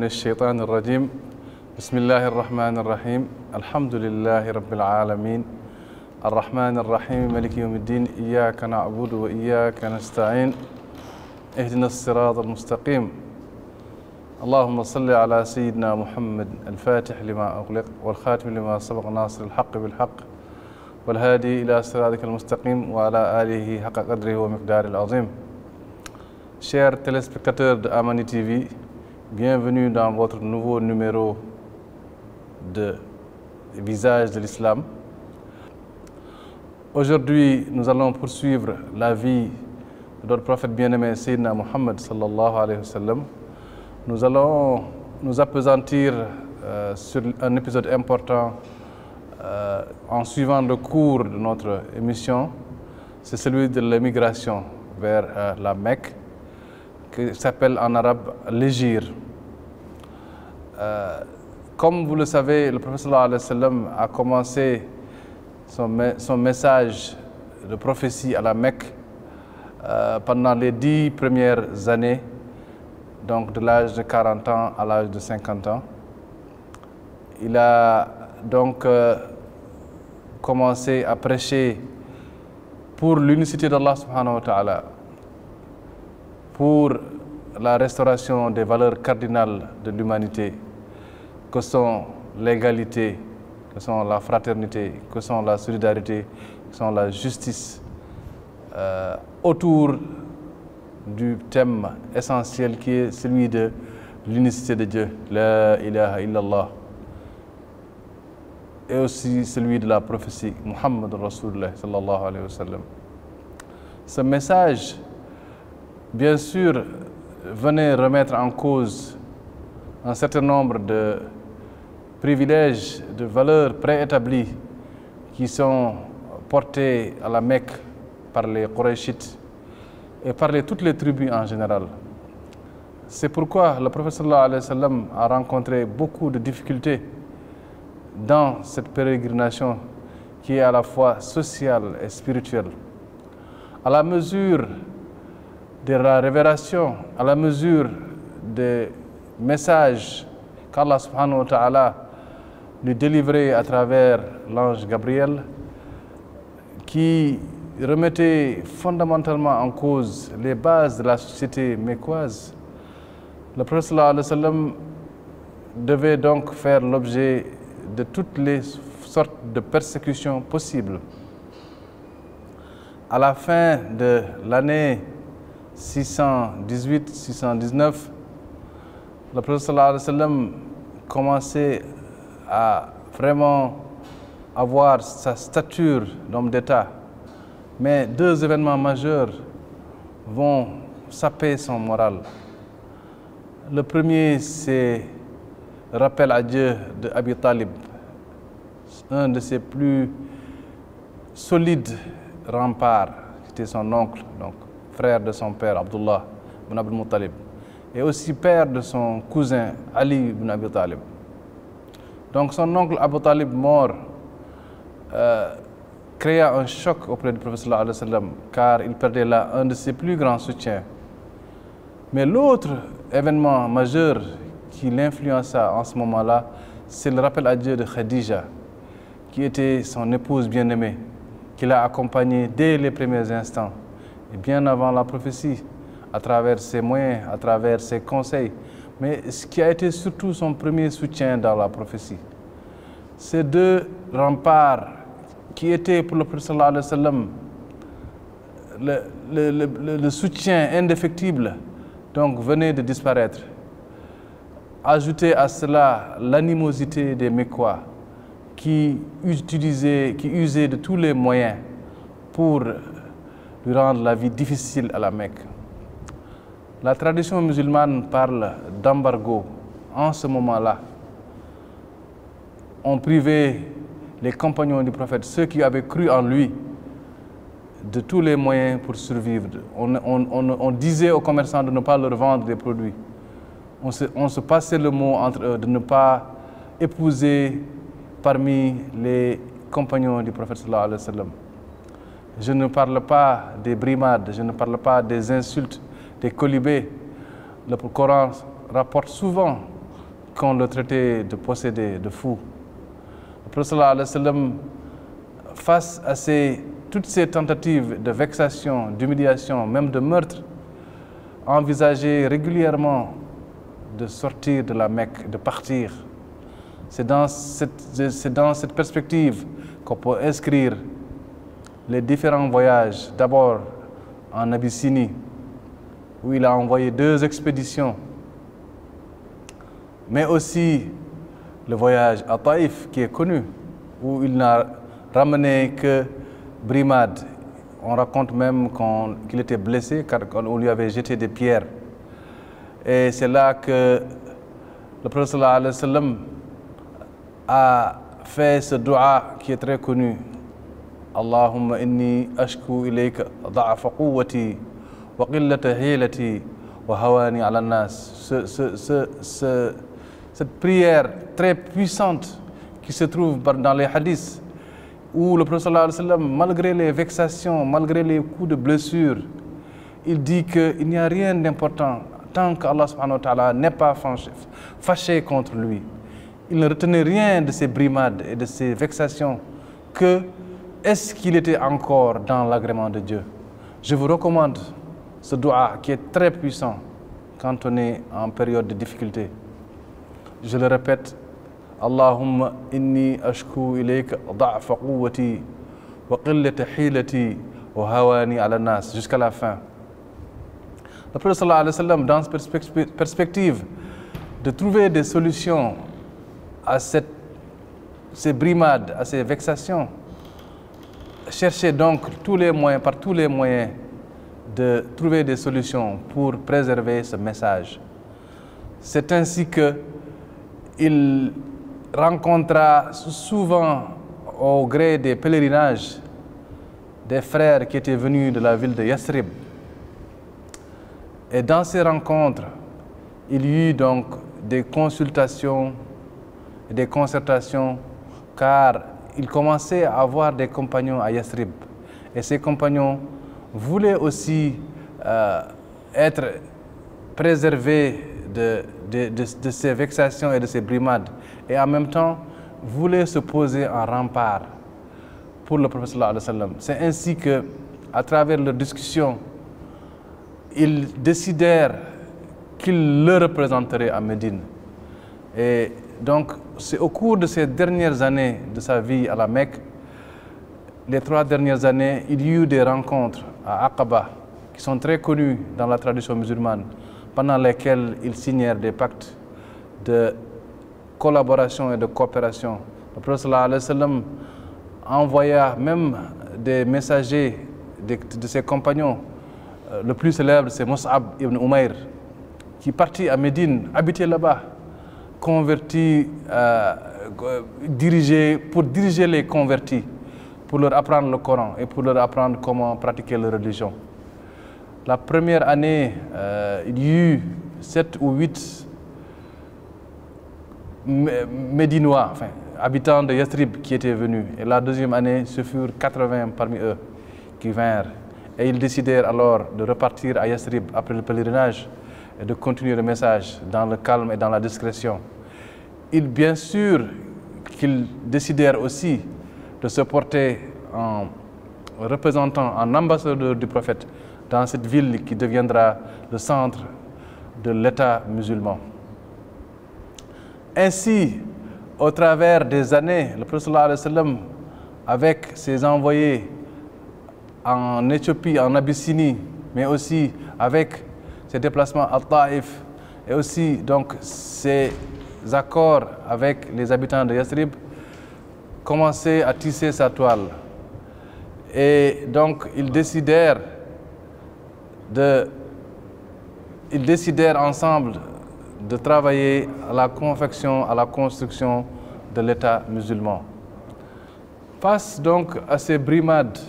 الشيطان الرجيم بسم الله الرحمن الرحيم الحمد لله رب العالمين الرحمن الرحيم مالك يوم الدين إياك نعبد وإياك نستعين اهدنا الصراط المستقيم اللهم صل على سيدنا محمد الفاتح لما أغلق والخاتم لما سبق ناصر الحق بالحق والهادي إلى صراطك المستقيم وعلى آله حق قدره ومقداره العظيم. Chers téléspectateurs de Amani TV, bienvenue dans votre nouveau numéro de Visage de l'Islam. Aujourd'hui, nous allons poursuivre la vie de notre prophète bien-aimé Sayyidina Muhammad sallallahu alayhi wa sallam. Nous allons nous appesantir sur un épisode important en suivant le cours de notre émission. C'est celui de l'émigration vers la Mecque, qui s'appelle en arabe l'hégire. Comme vous le savez, le prophète sallallahu alayhi wa sallam a commencé son message de prophétie à la Mecque pendant les 10 premières années, donc de l'âge de 40 ans à l'âge de 50 ans. Il a donc commencé à prêcher pour l'unicité d'Allah subhanahu wa ta'ala, pour la restauration des valeurs cardinales de l'humanité, que sont l'égalité, que sont la fraternité, que sont la solidarité, que sont la justice, autour du thème essentiel qui est celui de l'unicité de Dieu, la ilaha illallah, et aussi celui de la prophétie, Muhammad Rasulullah sallallahu alayhi wa sallam. Ce message, bien sûr, venait remettre en cause un certain nombre de privilèges, de valeurs préétablies qui sont portés à la Mecque par les Qurayshites et par toutes les tribus en général. C'est pourquoi le prophète sallallahu alayhi wa sallam a rencontré beaucoup de difficultés dans cette pérégrination qui est à la fois sociale et spirituelle. À la mesure de la révélation, à la mesure des messages qu'Allah subhanahu wa ta'ala lui délivrait à travers l'ange Gabriel, qui remettait fondamentalement en cause les bases de la société mécoise, le prophète sallallahu alayhi wa sallam devait donc faire l'objet de toutes les sortes de persécutions possibles. À la fin de l'année 618-619, le prophète sallallahu alayhi wa sallam commençait à vraiment avoir sa stature d'homme d'État. Mais deux événements majeurs vont saper son moral. Le premier, c'est le rappel à Dieu de Abi Talib, un de ses plus solides remparts, qui était son oncle, donc frère de son père, Abdullah ibn Abdul Muttalib, et aussi père de son cousin, Ali ibn Abi Talib. Donc son oncle Abu Talib mort créa un choc auprès du prophète sallallahu alayhi wa sallam, car il perdait là un de ses plus grands soutiens. Mais l'autre événement majeur qui l'influença en ce moment-là, c'est le rappel à Dieu de Khadija, qui était son épouse bien-aimée, qui l'a accompagnée dès les premiers instants, et bien avant la prophétie, à travers ses moyens, à travers ses conseils, mais ce qui a été surtout son premier soutien dans la prophétie. Ces deux remparts qui étaient pour le prophète sallallahu alayhi wa sallam le soutien indéfectible, donc venaient de disparaître. Ajoutez à cela l'animosité des Mécois qui usaient de tous les moyens pour lui rendre la vie difficile à la Mecque. La tradition musulmane parle d'embargo. En ce moment-là, on privait les compagnons du prophète, ceux qui avaient cru en lui, de tous les moyens pour survivre. On disait aux commerçants de ne pas leur vendre des produits. On se passait le mot entre eux de ne pas épouser parmi les compagnons du prophète sallallahu alayhi wa sallam. Je ne parle pas des brimades, je ne parle pas des insultes, des colibés. Le Coran rapporte souvent qu'on le traitait de possédé, de fou. Le prophète sallallahu alayhi wa sallam, face à toutes ces tentatives de vexation, d'humiliation, même de meurtre, envisageait régulièrement de sortir de la Mecque, de partir. C'est dans cette perspective qu'on peut inscrire les différents voyages. D'abord en Abyssinie, où il a envoyé 2 expéditions, mais aussi le voyage à Taïf, qui est connu, où il n'a ramené que brimade. On raconte même qu'il était blessé car on lui avait jeté des pierres. Et c'est là que le prophète sallallahu alayhi wa sallam a fait ce dua qui est très connu. Allahumma inni ashku ilayka da'afa quwwati wa qillata hilati wa hawani ala nas. Cette prière très puissante qui se trouve dans les hadiths, où le prophète sallallahu alayhi wa sallam, malgré les vexations, malgré les coups de blessure, il dit qu'il n'y a rien d'important tant qu'Allah subhanahu wa ta'ala n'est pas fâché contre lui. Il ne retenait rien de ces brimades et de ces vexations, que est-ce qu'il était encore dans l'agrément de Dieu. Je vous recommande ce dua qui est très puissant quand on est en période de difficulté. Je le répète, Allahumma inni ashku ilayka da'fa quwwati wa qillata hilati wa hawani ala nas, jusqu'à la fin. Le prophète sallallahu alayhi wa sallam, dans cette perspective de trouver des solutions à ces brimades, à ces vexations, cherchait donc par tous les moyens de trouver des solutions pour préserver ce message. C'est ainsi qu'il rencontra souvent, au gré des pèlerinages, des frères qui étaient venus de la ville de Yathrib. Et dans ces rencontres, il y eut donc des consultations et des concertations, car il commençait à avoir des compagnons à Yathrib. Et ces compagnons voulaient aussi être préservés de ces vexations et de ces brimades, et en même temps voulaient se poser en rempart pour le prophète sallallahu alayhi wa sallam. C'est ainsi qu'à travers leurs discussions, ils décidèrent qu'il le représenterait à Médine. Et donc, c'est au cours de ces dernières années de sa vie à la Mecque, les 3 dernières années, il y eut des rencontres à Aqaba qui sont très connues dans la tradition musulmane, pendant lesquelles ils signèrent des pactes de collaboration et de coopération. Le prophète sallallahu alayhi wa sallam envoya même des messagers de ses compagnons. Le plus célèbre, c'est Mus'ab ibn Umayr, qui partit à Médine, habitait là-bas, converti, pour diriger les convertis, pour leur apprendre le Coran et pour leur apprendre comment pratiquer leur religion. La première année, il y eut 7 ou 8 Médinois, habitants de Yathrib, qui étaient venus. Et la deuxième année, ce furent 80 parmi eux qui vinrent. Et ils décidèrent alors de repartir à Yathrib après le pèlerinage et de continuer le message dans le calme et dans la discrétion. Bien sûr qu'ils décidèrent aussi de se porter en représentant, en ambassadeur du prophète dans cette ville qui deviendra le centre de l'État musulman. Ainsi, au travers des années, le prophète sallallahu alayhi wa sallam, avec ses envoyés en Éthiopie, en Abyssinie, mais aussi avec ses déplacements à Taïf, et aussi donc ses accords avec les habitants de Yathrib, commençait à tisser sa toile. Et donc ils décidèrent ensemble de travailler à la confection, à la construction de l'État musulman. Face donc à ces brimades,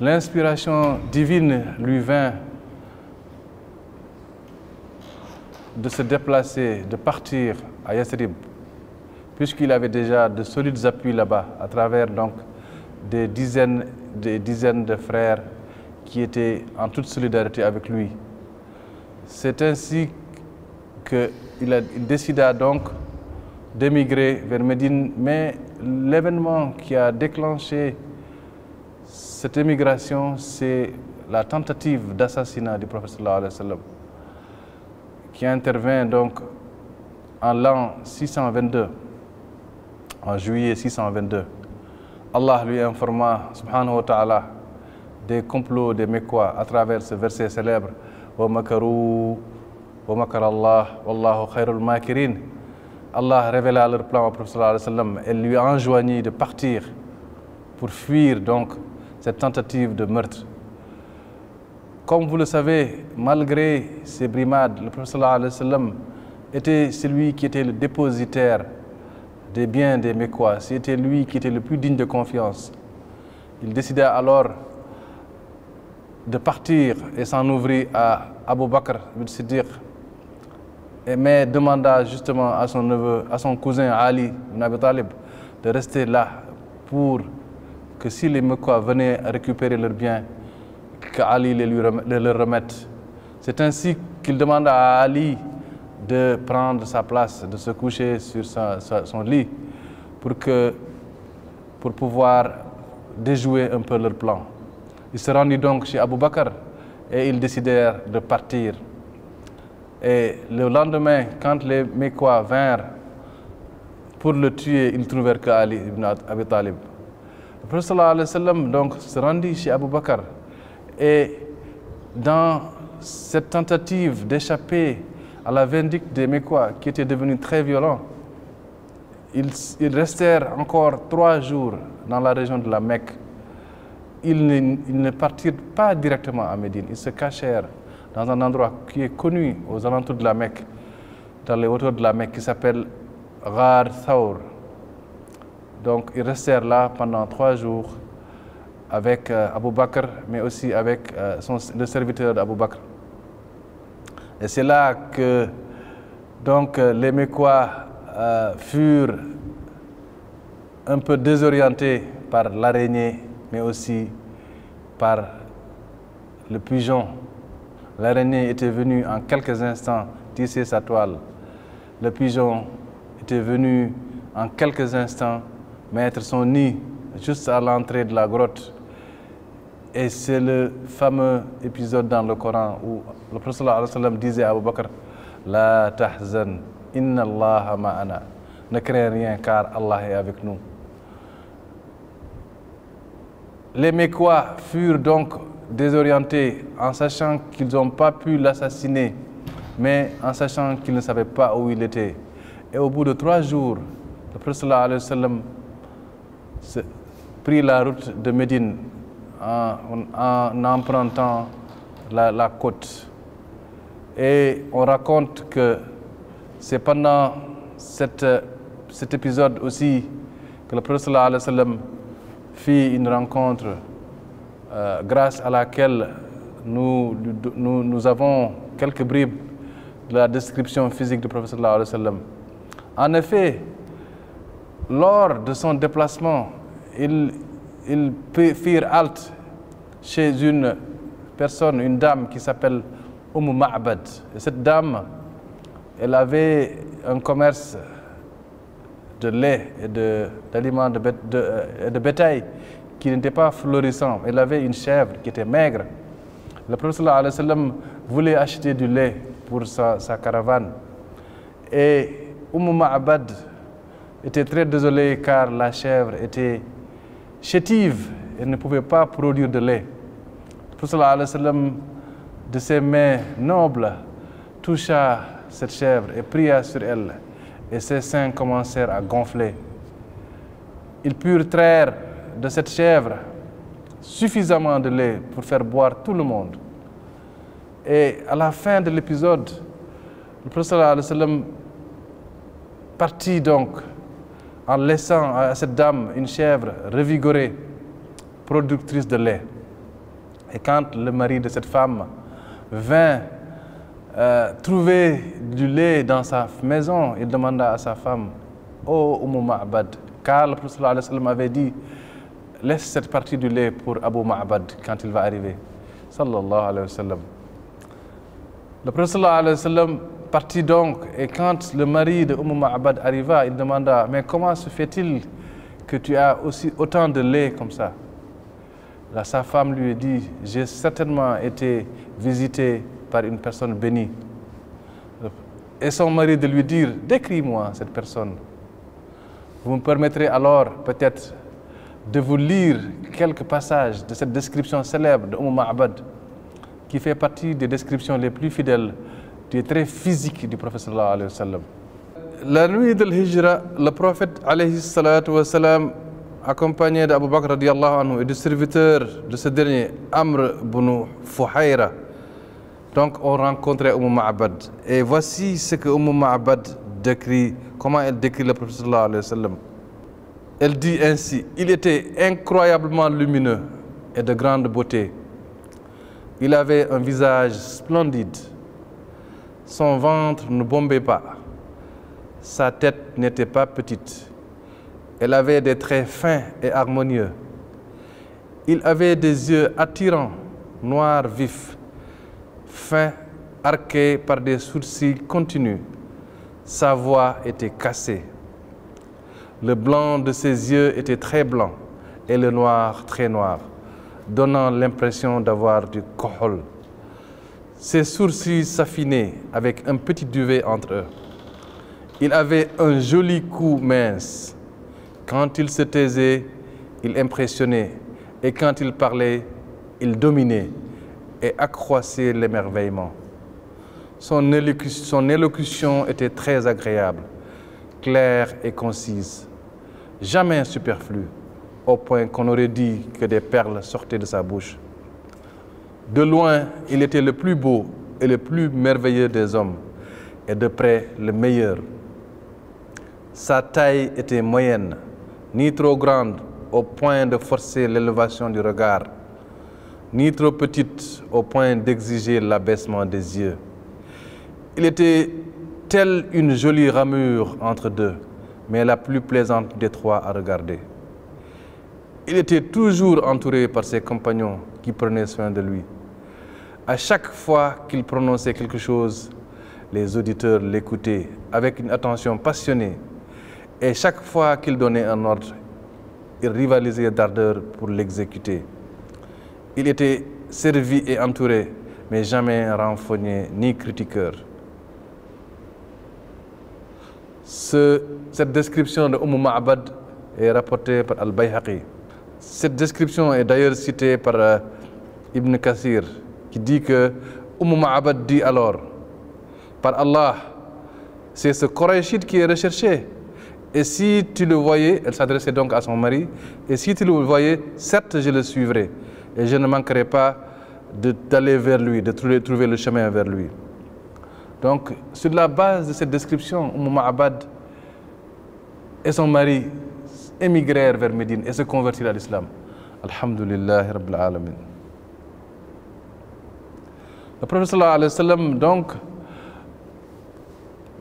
l'inspiration divine lui vint de se déplacer, de partir à Yathrib, puisqu'il avait déjà de solides appuis là-bas, à travers donc des dizaines de frères qui étaient en toute solidarité avec lui. C'est ainsi que il décida donc d'émigrer vers Médine, mais l'événement qui a déclenché cette émigration, c'est la tentative d'assassinat du prophète sallallahu alayhi wa sallam, qui intervient donc en l'an 622, en juillet 622. Allah lui informa, subhanahu wa ta'ala, des complots des Mecquois à travers ce verset célèbre « Wa makaru wa makar Allah, wallahu khairul makirin ». Allah révéla leur plan au prophète sallallahu alayhi wa sallam et lui enjoignit de partir pour fuir donc cette tentative de meurtre. Comme vous le savez, malgré ces brimades, le prophète sallallahu alayhi wa sallam était celui qui était le dépositaire des biens des Mecquois. C'était lui qui était le plus digne de confiance. Il décida alors de partir et s'en ouvrir à Abu Bakr ibn Siddiq, mais demanda justement à son neveu, à son cousin Ali ibn Abi Talib, de rester là pour que si les Mecquois venaient à récupérer leurs biens, qu'Ali les leur remette. C'est ainsi qu'il demanda à Ali de prendre sa place, de se coucher sur son lit pour pouvoir déjouer un peu leur plan. Il se rendit donc chez Abu Bakr et ils décidèrent de partir. Et le lendemain, quand les Mecquois vinrent pour le tuer, ils trouvèrent que Ali ibn Abi Talib. Le prophète sallallahu alayhi wa sallam donc se rendit chez Abu Bakr et dans cette tentative d'échapper à la vindicte des Mecquois qui était devenue très violente, ils restèrent encore 3 jours dans la région de la Mecque. Ils ne partirent pas directement à Médine, ils se cachèrent dans un endroit qui est connu aux alentours de la Mecque, dans les hauteurs de la Mecque, qui s'appelle Ghar Thawr. Donc ils restèrent là pendant 3 jours avec Abu Bakr, mais aussi avec le serviteur d'Abu Bakr. Et c'est là que donc, les Mecquois furent un peu désorientés par l'araignée, mais aussi par le pigeon. L'araignée était venue en quelques instants tisser sa toile. Le pigeon était venu en quelques instants mettre son nid juste à l'entrée de la grotte. Et c'est le fameux épisode dans le Coran où le prophète sallallahu alayhi wa sallam disait à Abu Bakr « La tahzan, inna Allah ma'ana » Ne crains rien car Allah est avec nous. Les Mecquois furent donc désorientés en sachant qu'ils n'ont pas pu l'assassiner, mais en sachant qu'ils ne savaient pas où il était. Et au bout de 3 jours, le prophète sallallahu alayhi wa sallam prit la route de Médine en empruntant la côte. Et on raconte que c'est pendant cet épisode aussi que le prophète sallallahu alayhi wa sallam fit une rencontre grâce à laquelle nous avons quelques bribes de la description physique du prophète sallallahu alayhi wa sallam. En effet, lors de son déplacement, ils firent halte chez une personne, une dame qui s'appelle Ma'bad. Et cette dame, elle avait un commerce de lait et d'aliments de bétail qui n'était pas florissant. Elle avait une chèvre qui était maigre. Le prophète sallallahu alayhi wa sallam voulait acheter du lait pour sa caravane. Et Ma'bad était très désolée car la chèvre était chétive et ne pouvait pas produire de lait. Le prophète sallallahu alayhi wa sallam, de ses mains nobles, toucha cette chèvre et pria sur elle. Et ses seins commencèrent à gonfler. Ils purent traire de cette chèvre suffisamment de lait pour faire boire tout le monde. Et à la fin de l'épisode, le prophète sallallahu alayhi wa sallam partit donc en laissant à cette dame une chèvre revigorée, productrice de lait. Et quand le mari de cette femme vint trouver du lait dans sa maison, il demanda à sa femme « Oh Ma'bad », car le prophète sallallahu alayhi wa sallam avait dit « Laisse cette partie du lait pour Abu Ma'bad quand il va arriver ». Sallallahu alayhi wa sallam. Le prophète sallallahu alayhi wa sallam partit donc, et quand le mari de Ma'bad arriva, il demanda: mais comment se fait-il que tu as autant de lait comme ça? Là, sa femme lui dit: j'ai certainement été visité par une personne bénie. Et son mari de lui dire: décris-moi cette personne. Vous me permettrez alors peut-être de vous lire quelques passages de cette description célèbre de Ma'bad, qui fait partie des descriptions les plus fidèles du trait physique du prophète sallallahu alayhi wa sallam. La nuit de l'Hijra, le prophète alayhi salatu wa salam, accompagné d'Abu Bakr radiallahu anhu et du serviteur de ce dernier, Amr ibn Fuhayra, donc ont rencontré Ma'bad. Et voici ce que Ma'bad décrit, comment elle décrit le prophète sallallahu alayhi wa sallam. Elle dit ainsi: il était incroyablement lumineux et de grande beauté. Il avait un visage splendide. Son ventre ne bombait pas. Sa tête n'était pas petite. Elle avait des traits fins et harmonieux. Il avait des yeux attirants, noirs vifs, fins, arqués par des sourcils continus. Sa voix était cassée. Le blanc de ses yeux était très blanc et le noir très noir, donnant l'impression d'avoir du kohol. Ses sourcils s'affinaient avec un petit duvet entre eux. Il avait un joli cou mince. Quand il se taisait, il impressionnait, et quand il parlait, il dominait et accroissait l'émerveillement. Son élocution était très agréable, claire et concise, jamais superflue, au point qu'on aurait dit que des perles sortaient de sa bouche. De loin, il était le plus beau et le plus merveilleux des hommes, et de près le meilleur. Sa taille était moyenne, ni trop grande au point de forcer l'élévation du regard, ni trop petite au point d'exiger l'abaissement des yeux. Il était telle une jolie ramure entre deux, mais la plus plaisante des trois à regarder. Il était toujours entouré par ses compagnons qui prenaient soin de lui. À chaque fois qu'il prononçait quelque chose, les auditeurs l'écoutaient avec une attention passionnée. Et chaque fois qu'il donnait un ordre, il rivalisait d'ardeur pour l'exécuter. Il était servi et entouré, mais jamais renfrogné ni critiqueur. Cette description de Ma'bad est rapportée par Al-Bayhaqi. Cette description est d'ailleurs citée par Ibn Kathir, qui dit que Ma'bad dit alors: par Allah, c'est ce Qurayshite qui est recherché. Et si tu le voyais, elle s'adressait donc à son mari, et si tu le voyais, certes je le suivrai, et je ne manquerai pas d'aller vers lui, de trouver le chemin vers lui. Donc, sur la base de cette description, Ma'bad et son mari émigrèrent vers Médine et se convertirent à l'islam. Alhamdulillah Rabbil Alamin. Le prophète sallallahu alayhi wa sallam, donc,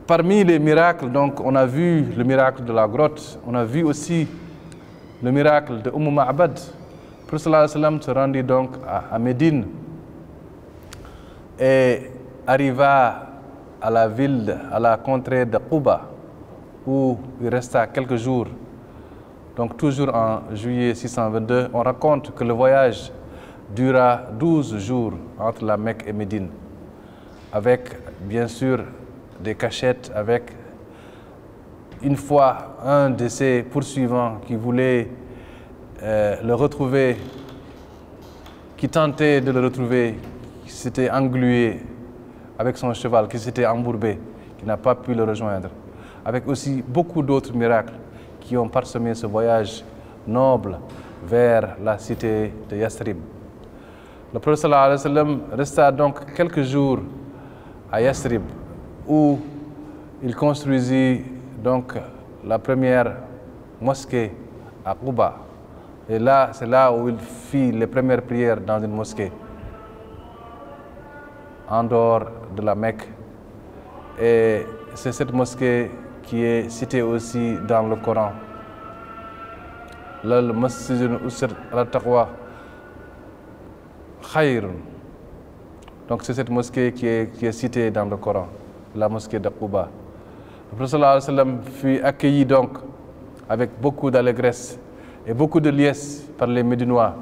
parmi les miracles, donc, on a vu le miracle de la grotte, on a vu aussi le miracle de Ma'bad. Le prophète sallallahu alayhi wa sallam se rendit donc à Médine et arriva à la ville, à la contrée de Quba, où il resta quelques jours. Donc toujours en juillet 622, on raconte que le voyage dura 12 jours entre la Mecque et Médine, avec bien sûr des cachettes, avec une fois un de ses poursuivants qui voulait le retrouver, qui tentait de le retrouver, qui s'était englué avec son cheval, qui s'était embourbé, qui n'a pas pu le rejoindre, avec aussi beaucoup d'autres miracles qui ont parsemé ce voyage noble vers la cité de Yathrib. Le prophète sallallahu alayhi wa sallam resta donc quelques jours à Yathrib, où il construisit donc la première mosquée à Quba. Et là, c'est là où il fit les premières prières dans une mosquée, en dehors de la Mecque. Et c'est cette mosquée qui est citée aussi dans le Coran. Le masjidun usir ala taqwa khayrun. Donc c'est cette mosquée qui est citée dans le Coran, la mosquée de Quba. Le prophète sallallahu alayhi wa sallam fut accueilli donc avec beaucoup d'allégresse et beaucoup de liesse par les Médinois.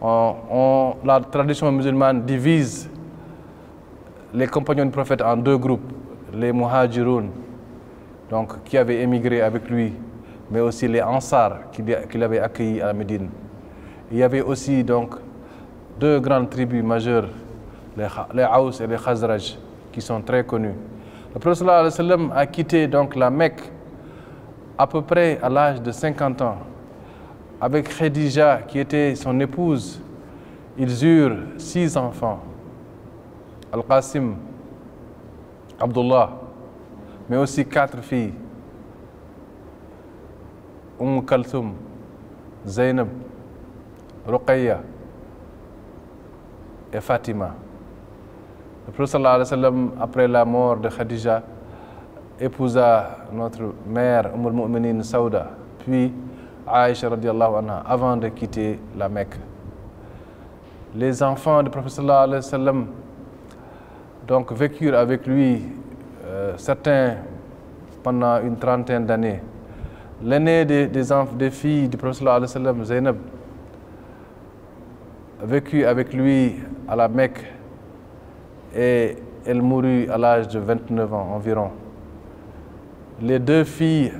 La tradition musulmane divise les compagnons du prophète en deux groupes, les muhajiroun, donc qui avaient émigré avec lui, mais aussi les ansar qu'il avait accueillis à Médine. Il y avait aussi donc deux grandes tribus majeures, les Aous et les Khazraj, qui sont très connus. Le prophète sallallahu alayhi wa sallam a quitté donc la Mecque à peu près à l'âge de 50 ans. Avec Khadija, qui était son épouse, ils eurent 6 enfants. Al-Qasim, Abdullah, mais aussi 4 filles. Kalthum, Zainab, Ruqayya et Fatima. Le prophète sallallahu alayhi wa sallam, après la mort de Khadija, épousa notre mère Umm al-Mu'minin Saouda, puis Aïcha radiallahu anha, avant de quitter la Mecque. Les enfants du prophète sallallahu alayhi wa sallam donc vécurent avec lui, certains pendant une trentaine d'années. L'aînée des filles du prophète sallallahu alayhi wa sallam, Zainab, vécut avec lui à la Mecque et elle mourut à l'âge de 29 ans environ. Les deux filles,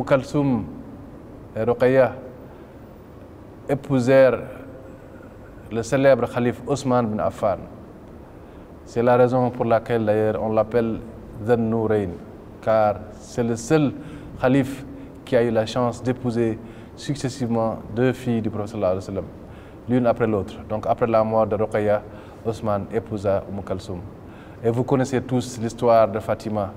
Kalthum et Ruqayya, épousèrent le célèbre calife Ousmane bin Affan. C'est la raison pour laquelle d'ailleurs on l'appelle Dhan Nourayn, car c'est le seul calife qui a eu la chance d'épouser successivement deux filles du prophète sallallahu alayhi wa sallam, l'une après l'autre. Donc après la mort de Ruqayya, Ousmane épousa Kalthum. Et vous connaissez tous l'histoire de Fatima,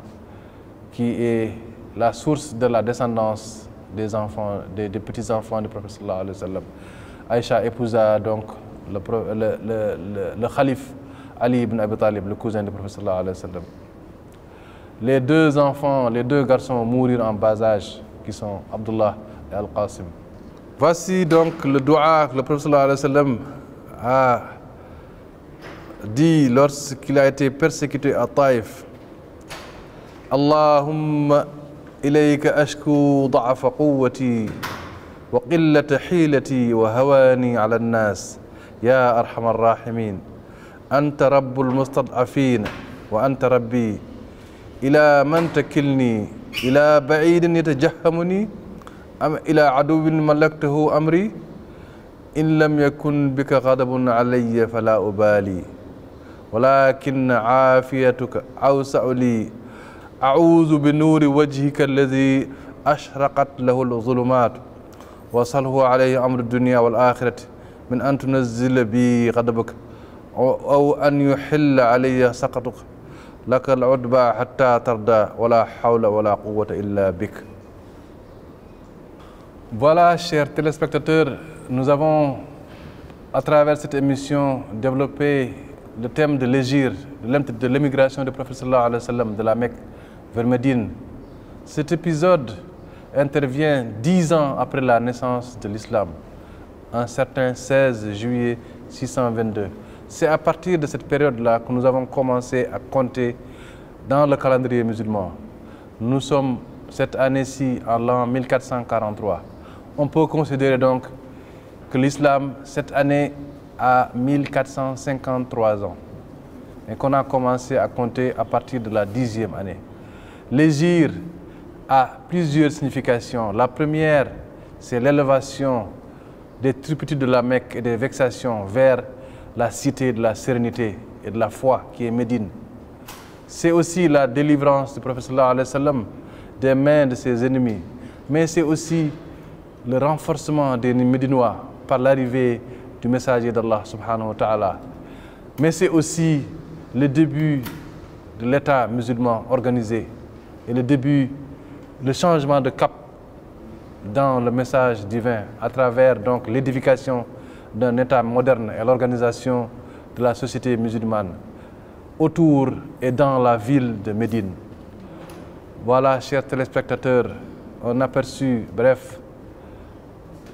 qui est la source de la descendance des enfants, des petits-enfants du prophète sallallahu alayhi wa sallam. Aïcha épousa donc le calife Ali ibn Abi Talib, le cousin du prophète sallallahu alayhi wa sallam. Les deux enfants, les deux garçons moururent en bas âge, qui sont Abdullah et Al-Qasim. Voici donc le dua que le prophète sallallahu alayhi wa sallam a dit lorsqu'il a été persécuté à Taïf. Allahumma ilayka ashku da'afa quwwati wa qillata hilati wa hawani ala an-nas ya arhamar rahimin. Anta rabbul mustad'afin wa anta rabbi. Ila man takilni ila ba'idin yatajahhamuni am ila aduwwin malaktahu amri. In lam yakun bika ghadabun alayya fala ubali. ولكن عافيتك أوسع لي. أعوذ بنور وجهك الذي أشرقت له الظلمات وصله عليه أمر الدنيا والآخرة من أن تنزل بي غضبك أو أن يحل علي سخطك لك العتبى حتى ترضى ولا حول ولا قوة إلا بك. Voilà, chers téléspectateurs, nous avons à travers cette émission développé le thème de l'hégire, de l'émigration du prophète sallallahu alayhi wa sallam de la Mecque vers Médine. Cet épisode intervient 10 ans après la naissance de l'islam, un certain 16 juillet 622. C'est à partir de cette période-là que nous avons commencé à compter dans le calendrier musulman. Nous sommes cette année-ci en l'an 1443. On peut considérer donc que l'islam, cette année, a 1453 ans et qu'on a commencé à compter à partir de la 10e année. L'hégire a plusieurs significations. La première, c'est l'élévation des turpitudes de la Mecque et des vexations vers la cité de la sérénité et de la foi qui est Médine. C'est aussi la délivrance du prophète sallallahu alayhi wa sallam des mains de ses ennemis, mais c'est aussi le renforcement des Médinois par l'arrivée du messager d'Allah subhanahu wa ta'ala. Mais c'est aussi le début de l'État musulman organisé et le changement de cap dans le message divin à travers donc l'édification d'un État moderne et l'organisation de la société musulmane autour et dans la ville de Médine. Voilà, chers téléspectateurs, un aperçu bref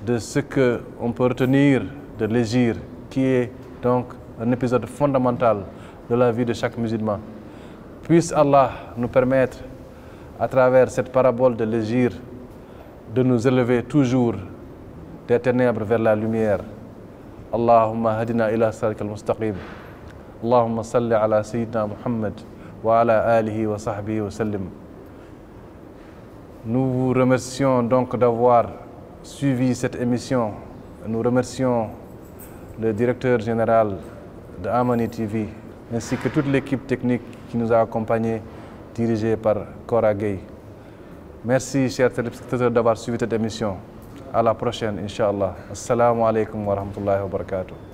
de ce qu'on peut retenir de l'hégire, qui est donc un épisode fondamental de la vie de chaque musulman. Puisse Allah nous permettre, à travers cette parabole de l'Hégire, de nous élever toujours des ténèbres vers la lumière. Allahumma hadina ila siratal mustaqim. Allahumma salli ala sayyidina Muhammad wa ala alihi wa sahbihi wa sallim. Nous vous remercions donc d'avoir suivi cette émission. Nous remercions le directeur général de Amani TV ainsi que toute l'équipe technique qui nous a accompagnés, dirigée par Cora Gueye. Merci, chers téléspectateurs, d'avoir suivi cette émission. À la prochaine, Inch'Allah. Assalamu alaikum wa rahmatullahi wa barakatuh.